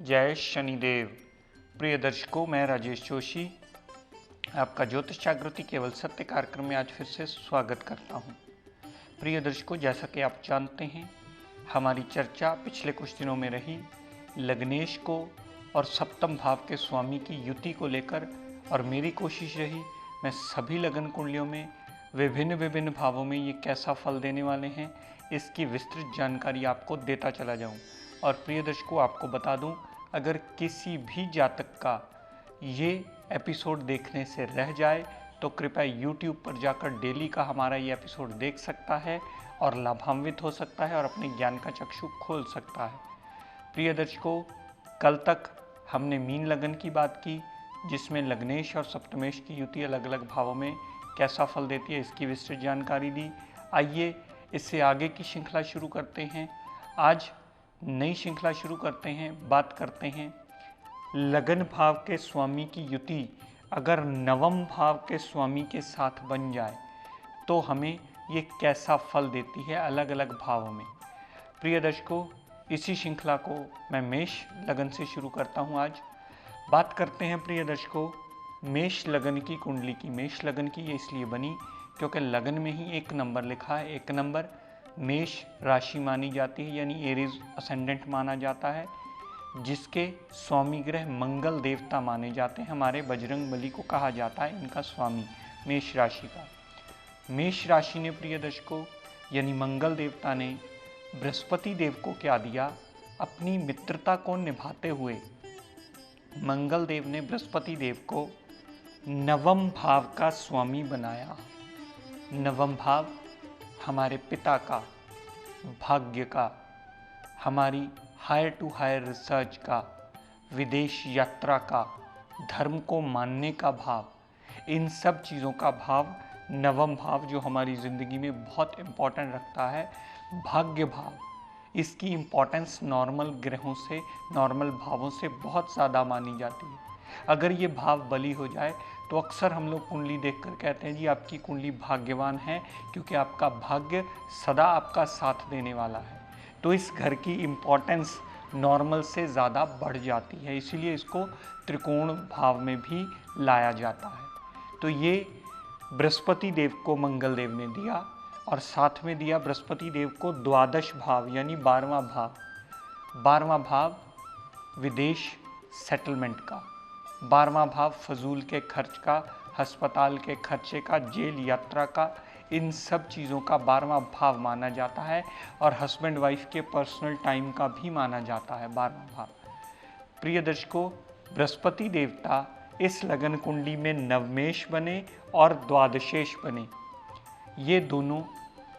जय शनिदेव। प्रिय दर्शकों, मैं राजेश जोशी आपका ज्योतिष जागृति केवल सत्य कार्यक्रम में आज फिर से स्वागत करता हूं। प्रिय दर्शकों, जैसा कि आप जानते हैं, हमारी चर्चा पिछले कुछ दिनों में रही लग्नेश को और सप्तम भाव के स्वामी की युति को लेकर, और मेरी कोशिश रही मैं सभी लगन कुंडलियों में विभिन्न विभिन्न भावों में ये कैसा फल देने वाले हैं इसकी विस्तृत जानकारी आपको देता चला जाऊं। और प्रिय दर्शकों, आपको बता दूं, अगर किसी भी जातक का ये एपिसोड देखने से रह जाए तो कृपया YouTube पर जाकर डेली का हमारा ये एपिसोड देख सकता है और लाभान्वित हो सकता है और अपने ज्ञान का चक्षु खोल सकता है। प्रिय दर्शकों, कल तक हमने मीन लगन की बात की, जिसमें लग्नेश और सप्तमेश की युति अलग अलग भावों में कैसा फल देती है इसकी विस्तृत जानकारी दी। आइए इससे आगे की श्रृंखला शुरू करते हैं। आज नई श्रृंखला शुरू करते हैं, बात करते हैं लगन भाव के स्वामी की युति अगर नवम भाव के स्वामी के साथ बन जाए तो हमें ये कैसा फल देती है अलग अलग भावों में। प्रिय दर्शकों, इसी श्रृंखला को मैं मेष लगन से शुरू करता हूँ। आज बात करते हैं प्रिय दर्शकों मेष लगन की कुंडली की। मेष लगन की ये इसलिए बनी क्योंकि लगन में ही एक नंबर लिखा है। एक नंबर मेष राशि मानी जाती है, यानी एरीज असेंडेंट माना जाता है, जिसके स्वामी ग्रह मंगल देवता माने जाते हैं। हमारे बजरंग बली को कहा जाता है इनका स्वामी मेष राशि का। मेष राशि ने प्रिय दर्शकों यानी मंगल देवता ने बृहस्पति देव को क्या दिया, अपनी मित्रता को निभाते हुए मंगल देव ने बृहस्पति देव को नवम भाव का स्वामी बनाया। नवम भाव हमारे पिता का, भाग्य का, हमारी हायर टू हायर रिसर्च का, विदेश यात्रा का, धर्म को मानने का भाव, इन सब चीज़ों का भाव नवम भाव जो हमारी ज़िंदगी में बहुत इम्पोर्टेंट रखता है, भाग्य भाव, इसकी इम्पोर्टेंस नॉर्मल ग्रहों से, नॉर्मल भावों से बहुत ज़्यादा मानी जाती है। अगर ये भाव बली हो जाए तो अक्सर हम लोग कुंडली देखकर कहते हैं जी आपकी कुंडली भाग्यवान है क्योंकि आपका भाग्य सदा आपका साथ देने वाला है। तो इस घर की इम्पोर्टेंस नॉर्मल से ज़्यादा बढ़ जाती है, इसीलिए इसको त्रिकोण भाव में भी लाया जाता है। तो ये बृहस्पति देव को मंगल देव ने दिया और साथ में दिया बृहस्पति देव को द्वादश भाव यानी 12वां भाव। 12वां भाव विदेश सेटलमेंट का, 12वां भाव फजूल के खर्च का, अस्पताल के खर्चे का, जेल यात्रा का, इन सब चीज़ों का 12वां भाव माना जाता है और हस्बैंड वाइफ के पर्सनल टाइम का भी माना जाता है 12वां भाव। प्रिय दर्शकों, बृहस्पति देवता इस लगन कुंडली में नवमेश बने और द्वादशेश बने। ये दोनों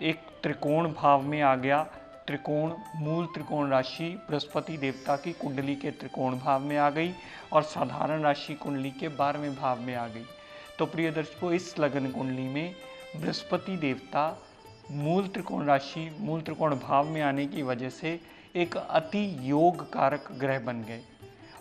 एक त्रिकोण भाव में आ गया। त्रिकोण, मूल त्रिकोण राशि बृहस्पति देवता की कुंडली के त्रिकोण भाव में आ गई और साधारण राशि कुंडली के 12वें भाव में आ गई। तो प्रिय दर्शकों, इस लगन कुंडली में बृहस्पति देवता मूल त्रिकोण राशि, मूल त्रिकोण भाव में आने की वजह से एक अति योग कारक ग्रह बन गए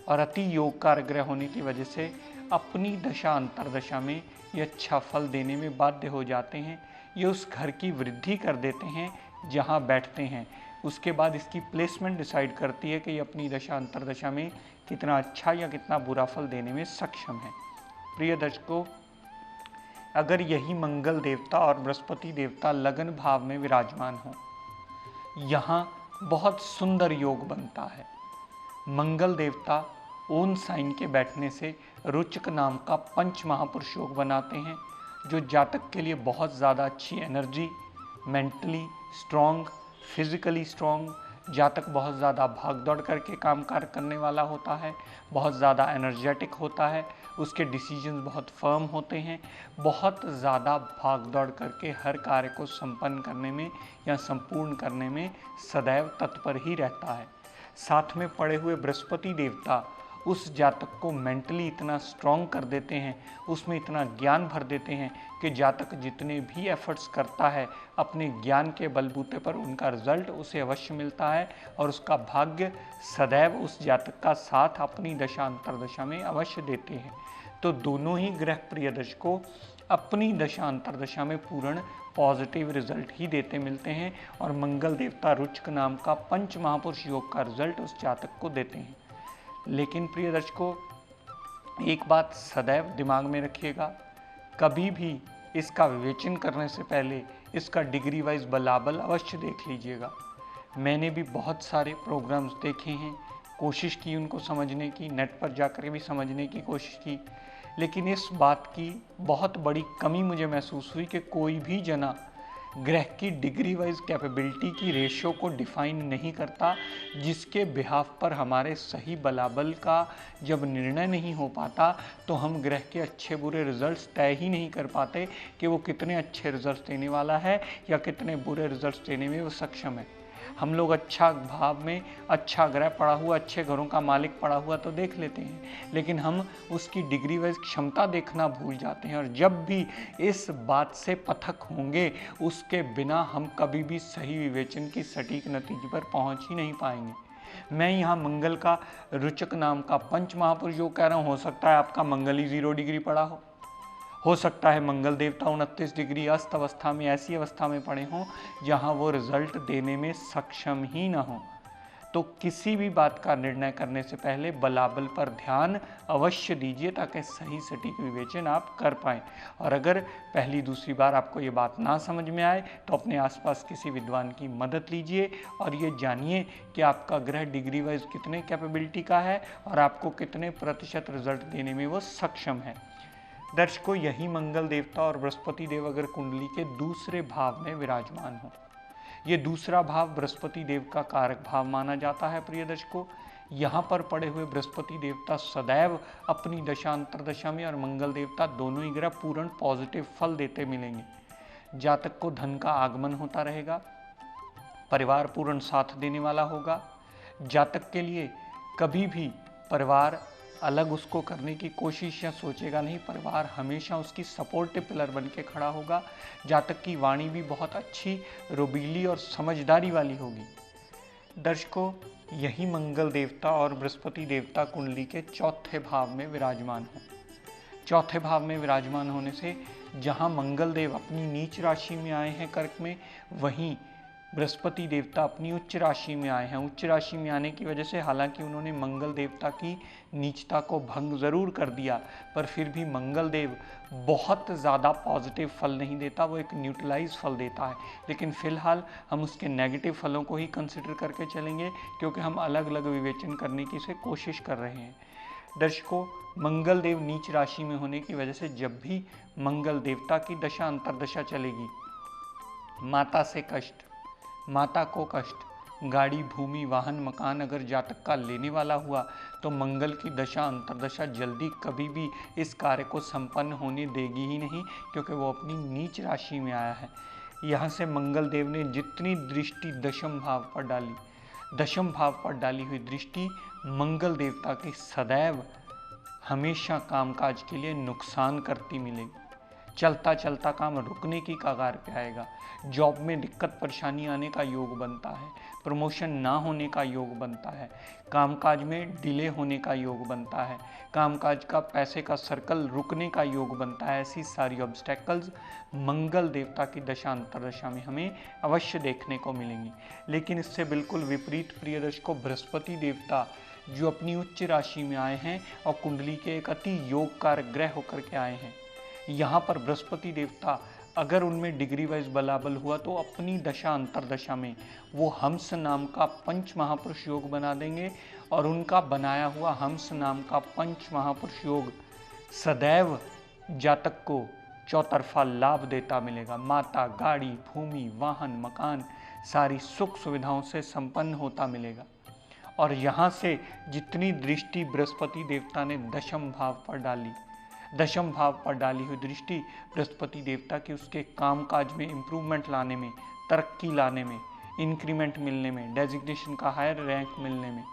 और अति योग कारक ग्रह होने की वजह से अपनी दशा अंतरदशा में ये अच्छा फल देने में बाध्य हो जाते हैं। ये उस घर की वृद्धि कर देते हैं जहाँ बैठते हैं। उसके बाद इसकी प्लेसमेंट डिसाइड करती है कि ये अपनी दशा अंतरदशा में कितना अच्छा या कितना बुरा फल देने में सक्षम है। प्रिय दर्शकों, अगर यही मंगल देवता और बृहस्पति देवता लगन भाव में विराजमान हो, यहाँ बहुत सुंदर योग बनता है। मंगल देवता ओन साइन के बैठने से रुचक नाम का पंच महापुरुष योग बनाते हैं, जो जातक के लिए बहुत ज़्यादा अच्छी energy, mentally strong, physically strong, जातक बहुत ज़्यादा भाग दौड़ करके काम कार्य करने वाला होता है, बहुत ज़्यादा एनर्जेटिक होता है, उसके डिसीजंस बहुत फर्म होते हैं, बहुत ज़्यादा भाग दौड़ करके हर कार्य को संपन्न करने में या संपूर्ण करने में सदैव तत्पर ही रहता है। साथ में पड़े हुए बृहस्पति देवता उस जातक को मेंटली इतना स्ट्रॉन्ग कर देते हैं, उसमें इतना ज्ञान भर देते हैं कि जातक जितने भी एफर्ट्स करता है अपने ज्ञान के बलबूते पर उनका रिजल्ट उसे अवश्य मिलता है और उसका भाग्य सदैव उस जातक का साथ अपनी दशा अंतरदशा में अवश्य देते हैं। तो दोनों ही ग्रह प्रियदर्शकों अपनी दशा अंतरदशा में पूर्ण पॉजिटिव रिजल्ट ही देते मिलते हैं और मंगल देवता रुचक नाम का पंच महापुरुष योग का रिजल्ट उस जातक को देते हैं। लेकिन प्रिय दर्शकों, एक बात सदैव दिमाग में रखिएगा, कभी भी इसका विवेचन करने से पहले इसका डिग्री वाइज बलाबल अवश्य देख लीजिएगा। मैंने भी बहुत सारे प्रोग्राम्स देखे हैं, कोशिश की उनको समझने की, नेट पर जाकर भी समझने की कोशिश की, लेकिन इस बात की बहुत बड़ी कमी मुझे महसूस हुई कि कोई भी जना ग्रह की डिग्री वाइज कैपेबिलिटी की रेशियो को डिफाइन नहीं करता, जिसके बिहाफ पर हमारे सही बलाबल का जब निर्णय नहीं हो पाता तो हम ग्रह के अच्छे बुरे रिजल्ट्स तय ही नहीं कर पाते कि वो कितने अच्छे रिजल्ट्स देने वाला है या कितने बुरे रिजल्ट्स देने में वो सक्षम है। हम लोग अच्छा भाव में अच्छा ग्रह पड़ा हुआ, अच्छे घरों का मालिक पड़ा हुआ तो देख लेते हैं, लेकिन हम उसकी डिग्री वाइज क्षमता देखना भूल जाते हैं और जब भी इस बात से पथक होंगे उसके बिना हम कभी भी सही विवेचन की सटीक नतीजे पर पहुंच ही नहीं पाएंगे। मैं यहाँ मंगल का रुचक नाम का पंच महापुरुष योग कह रहा हूँ, हो सकता है आपका मंगल ही 0 डिग्री पड़ा हो सकता है मंगल देवता 29 डिग्री अस्त अवस्था में ऐसी अवस्था में पड़े हों जहां वो रिजल्ट देने में सक्षम ही ना हो। तो किसी भी बात का निर्णय करने से पहले बलाबल पर ध्यान अवश्य दीजिए ताकि सही सटीक विवेचन आप कर पाएं। और अगर पहली दूसरी बार आपको ये बात ना समझ में आए तो अपने आसपास किसी विद्वान की मदद लीजिए और ये जानिए कि आपका ग्रह डिग्री वाइज कितने कैपेबिलिटी का है और आपको कितने प्रतिशत रिजल्ट देने में वो सक्षम है। दर्शकों, यही मंगल देवता और बृहस्पति देव अगर कुंडली के दूसरे भाव में विराजमान हो, ये दूसरा भाव बृहस्पति देव का कारक भाव माना जाता है। प्रिय दर्शकों, यहाँ पर पड़े हुए बृहस्पति देवता सदैव अपनी दशा अंतरदशा में और मंगल देवता दोनों ही ग्रह पूर्ण पॉजिटिव फल देते मिलेंगे। जातक को धन का आगमन होता रहेगा, परिवार पूर्ण साथ देने वाला होगा। जातक के लिए कभी भी परिवार अलग उसको करने की कोशिश या सोचेगा नहीं, परिवार हमेशा उसकी सपोर्टिव पिलर बन के खड़ा होगा। जातक की वाणी भी बहुत अच्छी, रोबीली और समझदारी वाली होगी। दर्शकों, यही मंगल देवता और बृहस्पति देवता कुंडली के चौथे भाव में विराजमान हो। चौथे भाव में विराजमान होने से जहाँ मंगल देव अपनी नीच राशि में आए हैं कर्क में, वहीं बृहस्पति देवता अपनी उच्च राशि में आए हैं। उच्च राशि में आने की वजह से हालांकि उन्होंने मंगल देवता की नीचता को भंग जरूर कर दिया, पर फिर भी मंगल देव बहुत ज़्यादा पॉजिटिव फल नहीं देता, वो एक न्यूट्रलाइज फल देता है। लेकिन फिलहाल हम उसके नेगेटिव फलों को ही कंसिडर करके चलेंगे क्योंकि हम अलग अलग विवेचन करने की से कोशिश कर रहे हैं। दर्शकों, मंगल देव नीच राशि में होने की वजह से जब भी मंगल देवता की दशा अंतरदशा चलेगी, माता से कष्ट, माता को कष्ट, गाड़ी, भूमि, वाहन, मकान अगर जातक का लेने वाला हुआ तो मंगल की दशा अंतरदशा जल्दी कभी भी इस कार्य को संपन्न होने देगी ही नहीं, क्योंकि वो अपनी नीच राशि में आया है। यहाँ से मंगल देव ने जितनी दृष्टि दशम भाव पर डाली, दशम भाव पर डाली हुई दृष्टि मंगल देवता की सदैव हमेशा कामकाज के लिए नुकसान करती मिलेगी। चलता चलता काम रुकने की कगार पे आएगा, जॉब में दिक्कत परेशानी आने का योग बनता है, प्रमोशन ना होने का योग बनता है, कामकाज में डिले होने का योग बनता है, कामकाज का पैसे का सर्कल रुकने का योग बनता है। ऐसी सारी ऑब्स्टेकल्स मंगल देवता की दशा अंतरदशा में हमें अवश्य देखने को मिलेंगी। लेकिन इससे बिल्कुल विपरीत प्रिय दर्शकों, बृहस्पति देवता जो अपनी उच्च राशि में आए हैं और कुंडली के एक अति योगकारक ग्रह होकर के आए हैं, यहाँ पर बृहस्पति देवता अगर उनमें डिग्री वाइज बलाबल हुआ तो अपनी दशा अंतरदशा में वो हंस नाम का पंच महापुरुष योग बना देंगे और उनका बनाया हुआ हंस नाम का पंच महापुरुष योग सदैव जातक को चौतरफा लाभ देता मिलेगा। माता, गाड़ी, भूमि, वाहन, मकान सारी सुख सुविधाओं से संपन्न होता मिलेगा। और यहाँ से जितनी दृष्टि बृहस्पति देवता ने दशम भाव पर डाली, दशम भाव पर डाली हुई दृष्टि बृहस्पति देवता की उसके कामकाज में इम्प्रूवमेंट लाने में, तरक्की लाने में, इंक्रीमेंट मिलने में, डेजिग्नेशन का हायर रैंक मिलने में,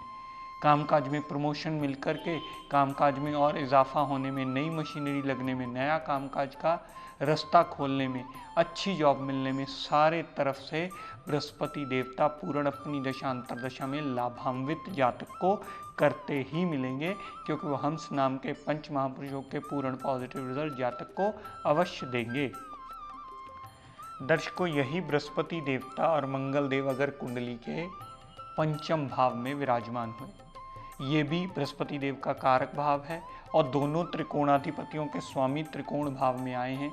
कामकाज में प्रमोशन मिल करके कामकाज में और इजाफा होने में, नई मशीनरी लगने में, नया कामकाज का रास्ता खोलने में, अच्छी जॉब मिलने में, सारे तरफ से बृहस्पति देवता पूर्ण अपनी दशा अंतरदशा में लाभान्वित जातक को करते ही मिलेंगे, क्योंकि वो हंस नाम के पंच महापुरुषों के पूर्ण पॉजिटिव रिजल्ट जातक को अवश्य देंगे। दर्शकों, यही बृहस्पति देवता और मंगल देव अगर कुंडली के पंचम भाव में विराजमान हुए, ये भी बृहस्पति देव का कारक भाव है और दोनों त्रिकोणाधिपतियों के स्वामी त्रिकोण भाव में आए हैं।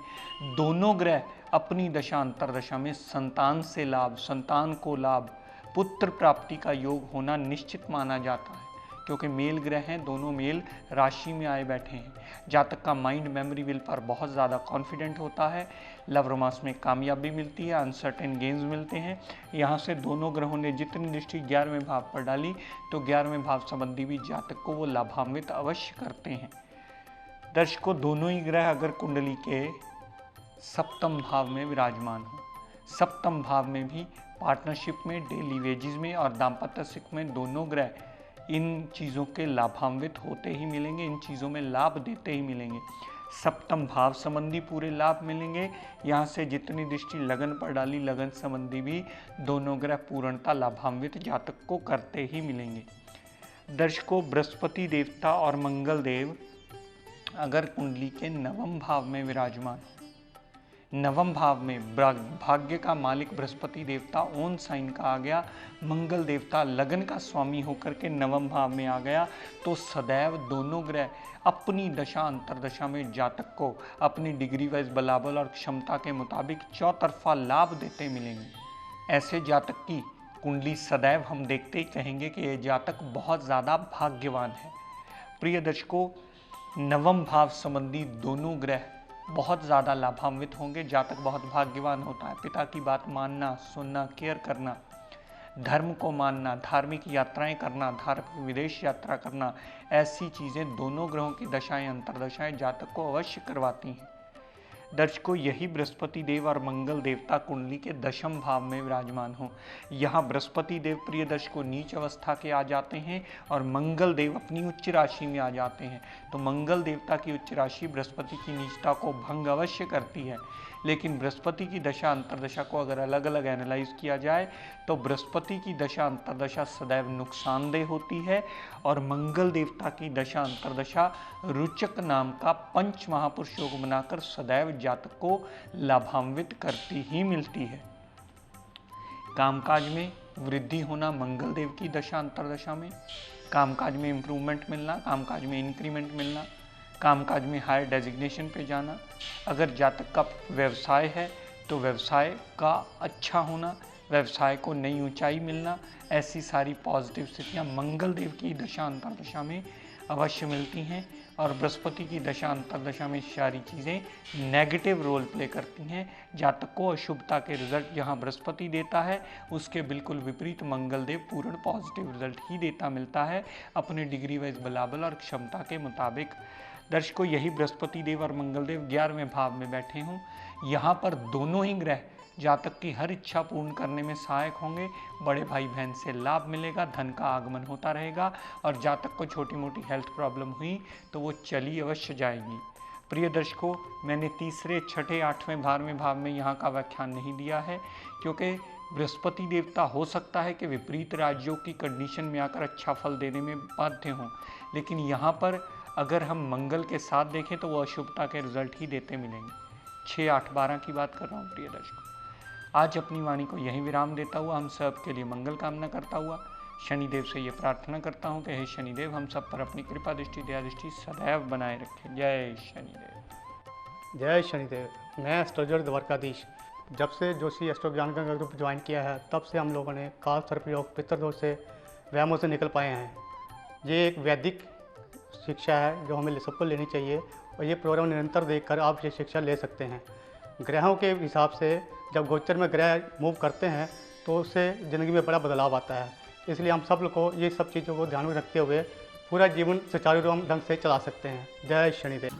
दोनों ग्रह अपनी दशा अंतरदशा में संतान से लाभ, संतान को लाभ, पुत्र प्राप्ति का योग होना निश्चित माना जाता है, क्योंकि मेल ग्रह हैं, दोनों मेल राशि में आए बैठे हैं। जातक का माइंड मेमोरी विल पर बहुत ज़्यादा कॉन्फिडेंट होता है, लव रोमांस में कामयाबी मिलती है, अनसर्टेन गेन्स मिलते हैं। यहाँ से दोनों ग्रहों ने जितनी दृष्टि 11वें भाव पर डाली, तो 11वें भाव संबंधी भी जातक को वो लाभान्वित अवश्य करते हैं। दर्शकों, दोनों ही ग्रह अगर कुंडली के सप्तम भाव में विराजमान हो, सप्तम भाव में भी पार्टनरशिप में, डेली वेजेस में और दाम्पत्य सुख में दोनों ग्रह इन चीज़ों के लाभान्वित होते ही मिलेंगे, इन चीज़ों में लाभ देते ही मिलेंगे। सप्तम भाव संबंधी पूरे लाभ मिलेंगे। यहाँ से जितनी दृष्टि लगन पर डाली, लगन संबंधी भी दोनों ग्रह पूर्णता लाभान्वित जातक को करते ही मिलेंगे। दर्शकों, बृहस्पति देवता और मंगल देव अगर कुंडली के नवम भाव में विराजमान, नवम भाव में भाग्य का मालिक बृहस्पति देवता ओन साइन का आ गया, मंगल देवता लगन का स्वामी होकर के नवम भाव में आ गया, तो सदैव दोनों ग्रह अपनी दशा अंतरदशा में जातक को अपनी डिग्री वाइज बलाबल और क्षमता के मुताबिक चौतरफा लाभ देते मिलेंगे। ऐसे जातक की कुंडली सदैव हम देखते ही कहेंगे कि ये जातक बहुत ज़्यादा भाग्यवान है। प्रिय दर्शकों, नवम भाव संबंधी दोनों ग्रह बहुत ज़्यादा लाभान्वित होंगे। जातक बहुत भाग्यवान होता है। पिता की बात मानना, सुनना, केयर करना, धर्म को मानना, धार्मिक यात्राएं करना, धार्मिक विदेश यात्रा करना, ऐसी चीज़ें दोनों ग्रहों की दशाएं अंतरदशाएं जातक को अवश्य करवाती हैं। दर्शकों, यही बृहस्पति देव और मंगल देवता कुंडली के दशम भाव में विराजमान हो। यहाँ बृहस्पति देव प्रिय दर्शकों नीच अवस्था के आ जाते हैं और मंगल देव अपनी उच्च राशि में आ जाते हैं। तो मंगल देवता की उच्च राशि बृहस्पति की नीचता को भंग अवश्य करती है, लेकिन बृहस्पति की दशा अंतरदशा को अगर अलग अलग एनालाइज किया जाए तो बृहस्पति की दशा अंतरदशा सदैव नुकसानदेह होती है और मंगल देवता की दशा अंतरदशा रुचक नाम का पंच महापुरुष योग बनाकर सदैव जातक को लाभान्वित करती ही मिलती है। कामकाज में वृद्धि होना मंगल देव की दशा अंतरदशा में, कामकाज में इम्प्रूवमेंट मिलना, कामकाज में इंक्रीमेंट मिलना, कामकाज में हायर डेजिग्नेशन पे जाना। अगर जातक का व्यवसाय है तो व्यवसाय का अच्छा होना, व्यवसाय को नई ऊंचाई मिलना, ऐसी सारी पॉजिटिव स्थितियाँ मंगल देव की दशा अंतरदशा में अवश्य मिलती हैं। और बृहस्पति की दशा अंतरदशा में सारी चीज़ें नेगेटिव रोल प्ले करती हैं। जातक को अशुभता के रिजल्ट जहां बृहस्पति देता है, उसके बिल्कुल विपरीत मंगल देव पूर्ण पॉजिटिव रिजल्ट ही देता मिलता है अपने डिग्री वाइज बलाबल और क्षमता के मुताबिक। दर्शकों, यही बृहस्पति देव और मंगल देव 11वें भाव में बैठे हों, यहाँ पर दोनों ही ग्रह जातक की हर इच्छा पूर्ण करने में सहायक होंगे। बड़े भाई बहन से लाभ मिलेगा, धन का आगमन होता रहेगा और जातक को छोटी मोटी हेल्थ प्रॉब्लम हुई तो वो चली अवश्य जाएगी। प्रिय दर्शकों, मैंने तीसरे, छठे, 8वें, 12वें भाव में यहाँ का व्याख्यान नहीं दिया है, क्योंकि बृहस्पति देवता हो सकता है कि विपरीत राज्यों की कंडीशन में आकर अच्छा फल देने में बाध्य हों, लेकिन यहाँ पर अगर हम मंगल के साथ देखें तो वो अशुभता के रिजल्ट ही देते मिलेंगे। 6, 8, 12 की बात कर रहा हूँ। प्रिय दर्शकों, आज अपनी वाणी को यहीं विराम देता हुआ हम सब के लिए मंगल कामना करता हुआ शनिदेव से ये प्रार्थना करता हूँ कि हे शनिदेव हम सब पर अपनी कृपा दृष्टि, दया दृष्टि सदैव बनाए रखें। जय शनिदेव। जय शनिदेव। मैं एस्ट्रोलॉजर द्वारकाधीश। जब से जोशी एस्ट्रो ज्ञान का ग्रुप ज्वाइन किया है, तब से हम लोगों ने काल सर्प योग, पितृदोष से, व्यामों से निकल पाए हैं। ये एक वैदिक शिक्षा है जो हमें सबको लेनी चाहिए और ये प्रोग्राम निरंतर देखकर आप ये शिक्षा ले सकते हैं। ग्रहों के हिसाब से जब गोचर में ग्रह मूव करते हैं तो उससे ज़िंदगी में बड़ा बदलाव आता है। इसलिए हम सब लोग को ये सब चीज़ों को ध्यान में रखते हुए पूरा जीवन सुचारू एवं ढंग से चला सकते हैं। जय शनिदेव।